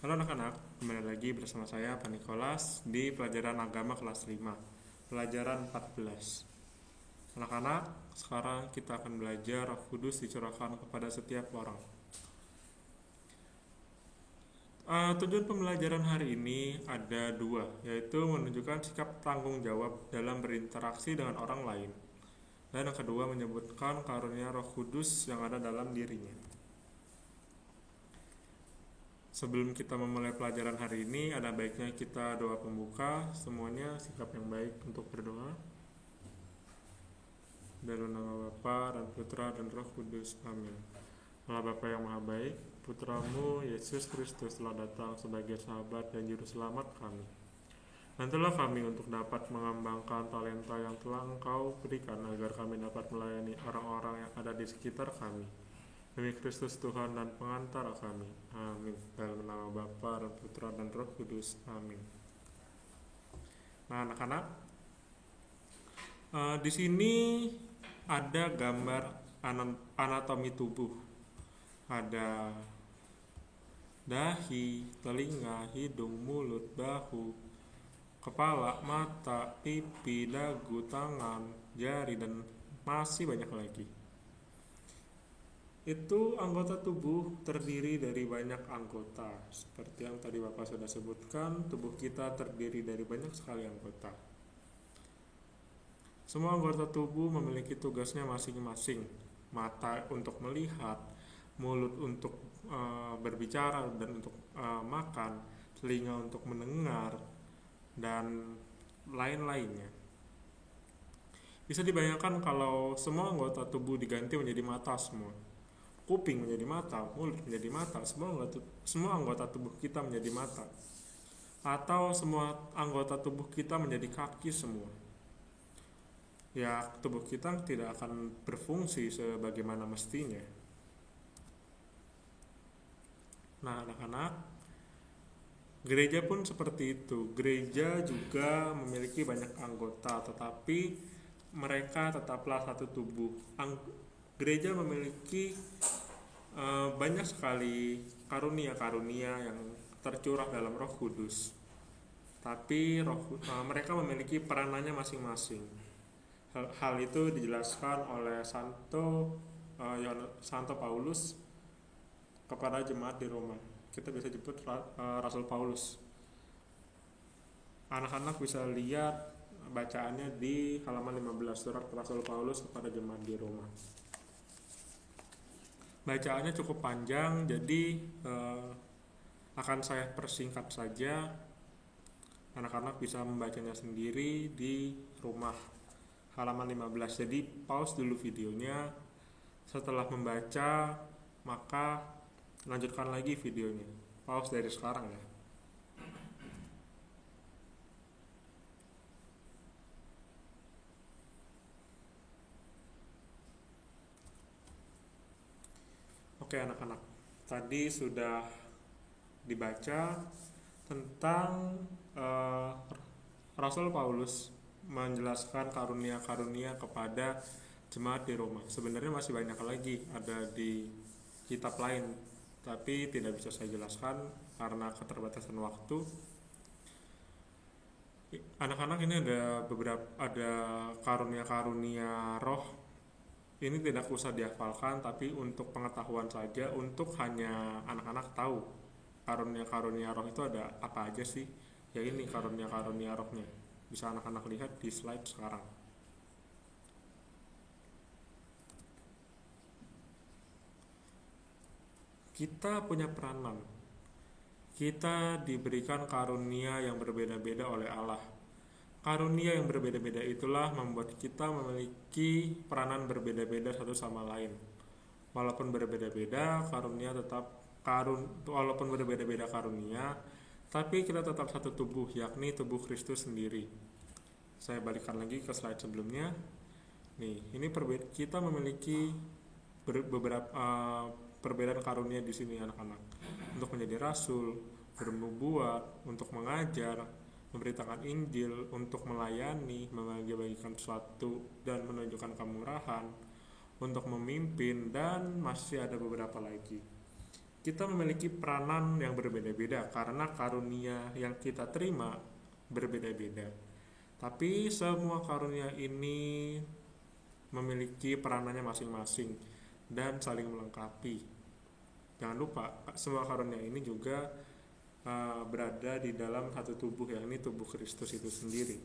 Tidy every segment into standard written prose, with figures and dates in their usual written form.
Halo anak-anak, kembali lagi bersama saya Pak Nikolas di pelajaran agama kelas 5, pelajaran 14. Anak-anak, sekarang kita akan belajar Roh Kudus dicurahkan kepada setiap orang. Tujuan pembelajaran hari ini ada dua, yaitu menunjukkan sikap tanggung jawab dalam berinteraksi dengan orang lain, dan yang kedua menyebutkan karunia Roh Kudus yang ada dalam dirinya. Sebelum kita memulai pelajaran hari ini, ada baiknya kita doa pembuka. Semuanya sikap yang baik untuk berdoa. Dalam nama Bapa dan Putra dan Roh Kudus. Amin. Allah Bapa yang Maha Baik, Putramu Yesus Kristus telah datang sebagai sahabat dan juru selamat kami. Bantulah kami untuk dapat mengembangkan talenta yang telah Engkau berikan agar kami dapat melayani orang-orang yang ada di sekitar kami. Demi Kristus Tuhan dan pengantara kami. Amin. Dalam nama Bapa dan Putra dan Roh Kudus. Amin. Nah, anak-anak, di sini ada gambar anatomi tubuh. Ada dahi, telinga, hidung, mulut, bahu, kepala, mata, pipi, dagu, tangan, jari, dan masih banyak lagi. Itu anggota tubuh terdiri dari banyak anggota. Seperti yang tadi Bapak sudah sebutkan, tubuh kita terdiri dari banyak sekali anggota. Semua anggota tubuh memiliki tugasnya masing-masing. Mata untuk melihat, mulut untuk berbicara dan untuk makan, telinga untuk mendengar, dan lain-lainnya. Bisa dibayangkan kalau semua anggota tubuh diganti menjadi mata semua. Kuping menjadi mata, mulut menjadi mata, semua anggota tubuh kita menjadi mata. Atau semua anggota tubuh kita menjadi kaki semua. Ya, tubuh kita tidak akan berfungsi sebagaimana mestinya. Nah, anak-anak, gereja pun seperti itu. Gereja juga memiliki banyak anggota, tetapi mereka tetaplah satu tubuh. Gereja memiliki banyak sekali karunia-karunia yang tercurah dalam Roh Kudus. Tapi mereka memiliki peranannya masing-masing. Hal itu dijelaskan oleh Santo Paulus kepada jemaat di Roma. Kita bisa sebut Rasul Paulus. Anak-anak bisa lihat bacaannya di halaman 15, surat Rasul Paulus kepada jemaat di Roma. Bacaannya cukup panjang, jadi akan saya persingkat saja. Anak-anak bisa membacanya sendiri di rumah, halaman 15. Jadi pause dulu videonya. Setelah membaca, maka lanjutkan lagi videonya. Pause dari sekarang ya. Oke anak-anak, tadi sudah dibaca tentang Rasul Paulus menjelaskan karunia-karunia kepada jemaat di Roma. Sebenarnya masih banyak lagi ada di kitab lain, tapi tidak bisa saya jelaskan karena keterbatasan waktu. Anak-anak, ini ada karunia-karunia roh. Ini tidak usah dihafalkan, tapi untuk pengetahuan saja, untuk hanya anak-anak tahu karunia-karunia roh itu ada apa aja sih. Ya ini karunia-karunia rohnya. Bisa anak-anak lihat di slide sekarang. Kita punya peranan. Kita diberikan karunia yang berbeda-beda oleh Allah. Karunia yang berbeda-beda itulah membuat kita memiliki peranan berbeda-beda satu sama lain. Walaupun berbeda-beda karunia, tapi kita tetap satu tubuh, yakni tubuh Kristus sendiri. Saya balikkan lagi ke slide sebelumnya. Nih, ini kita memiliki beberapa perbedaan karunia di sini anak-anak. Untuk menjadi rasul, bernubuat, untuk mengajar, memberitakan Injil, untuk melayani, membagi-bagikan sesuatu dan menunjukkan kemurahan, untuk memimpin, dan masih ada beberapa lagi. kita memiliki peranan yang berbeda-beda karena karunia yang kita terima berbeda-beda. Tapi semua karunia ini memiliki peranannya masing-masing dan saling melengkapi. Jangan lupa, semua karunia ini juga berada di dalam satu tubuh, yakni tubuh Kristus itu sendiri.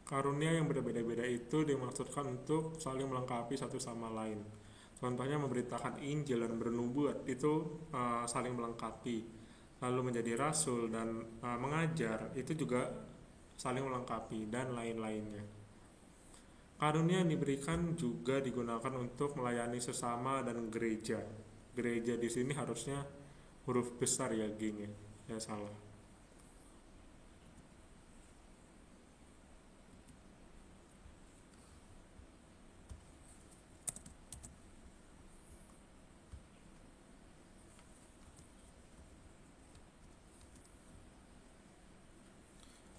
Karunia yang berbeda-beda itu dimaksudkan untuk saling melengkapi satu sama lain. Contohnya memberitakan Injil dan bernubuat itu saling melengkapi. Lalu menjadi rasul dan mengajar itu juga saling melengkapi dan lain-lainnya. Karunia yang diberikan juga digunakan untuk melayani sesama dan gereja. Gereja di sini harusnya huruf besar ya, G-nya. Ya salah.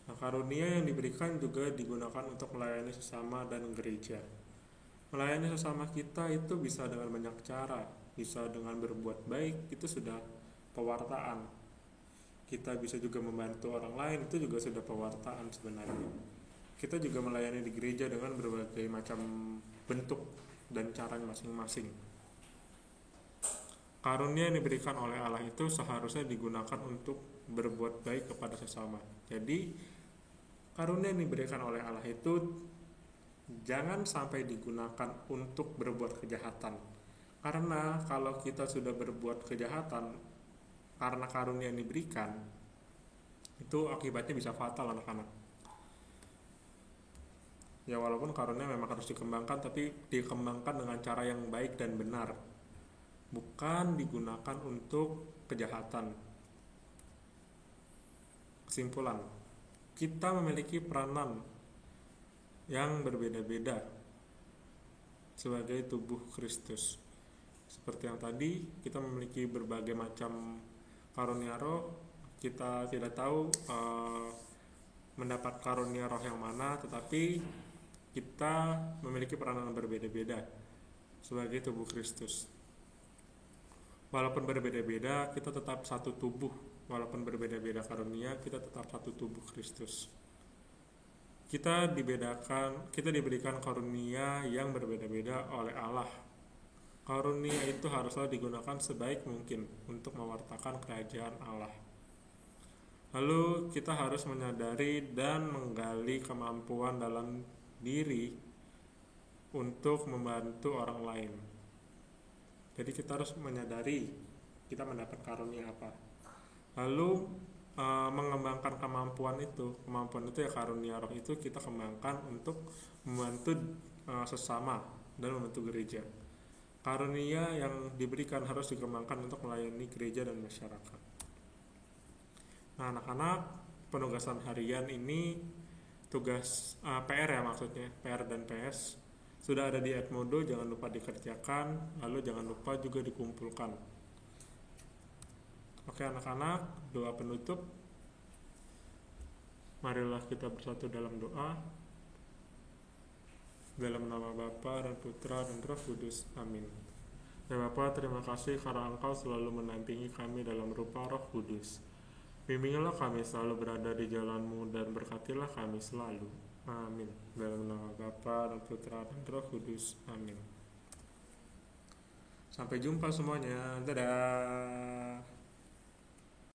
Nah, karunia yang diberikan juga digunakan untuk melayani sesama dan gereja. Melayani sesama kita itu bisa dengan banyak cara, bisa dengan berbuat baik, itu sudah pewartaan. Kita bisa juga membantu orang lain, itu juga sudah pewartaan sebenarnya. Kita juga melayani di gereja dengan berbagai macam bentuk dan cara masing-masing. Karunia yang diberikan oleh Allah itu seharusnya digunakan untuk berbuat baik kepada sesama. Jadi karunia yang diberikan oleh Allah itu jangan sampai digunakan untuk berbuat kejahatan. Karena kalau kita sudah berbuat kejahatan karena karunia yang diberikan, itu akibatnya bisa fatal, anak-anak. Ya walaupun karunia memang harus dikembangkan, tapi dikembangkan dengan cara yang baik dan benar, bukan digunakan untuk kejahatan. Kesimpulan, kita memiliki peranan yang berbeda-beda sebagai tubuh Kristus. Seperti yang tadi, kita memiliki berbagai macam karunia roh. Kita tidak tahu mendapat karunia roh yang mana, tetapi kita memiliki peranan yang berbeda-beda sebagai tubuh Kristus. Walaupun berbeda-beda, kita tetap satu tubuh. Walaupun berbeda-beda karunia, kita tetap satu tubuh Kristus. Kita diberikan karunia yang berbeda-beda oleh Allah. Karunia itu haruslah digunakan sebaik mungkin untuk mewartakan kerajaan Allah. Lalu kita harus menyadari dan menggali kemampuan dalam diri untuk membantu orang lain. Jadi kita harus menyadari kita mendapat karunia apa, lalu mengembangkan kemampuan itu ya karunia roh itu kita kembangkan untuk membantu sesama dan membantu gereja. Karunia yang diberikan harus dikembangkan untuk melayani gereja dan masyarakat. Nah, anak-anak, penugasan harian ini tugas PR ya, maksudnya PR dan PS sudah ada di Edmodo, jangan lupa dikerjakan, lalu jangan lupa juga dikumpulkan. Oke anak-anak, doa penutup. Marilah kita bersatu dalam doa. Dalam nama Bapa dan Putra dan Roh Kudus. Amin. Ya Bapa, terima kasih karena Engkau selalu mendampingi kami dalam rupa Roh Kudus. Bimbinglah kami selalu berada di jalan-Mu dan berkatilah kami selalu. Amin. Dalam nama Bapa dan Putra dan Roh Kudus. Amin. Sampai jumpa semuanya. Dadah.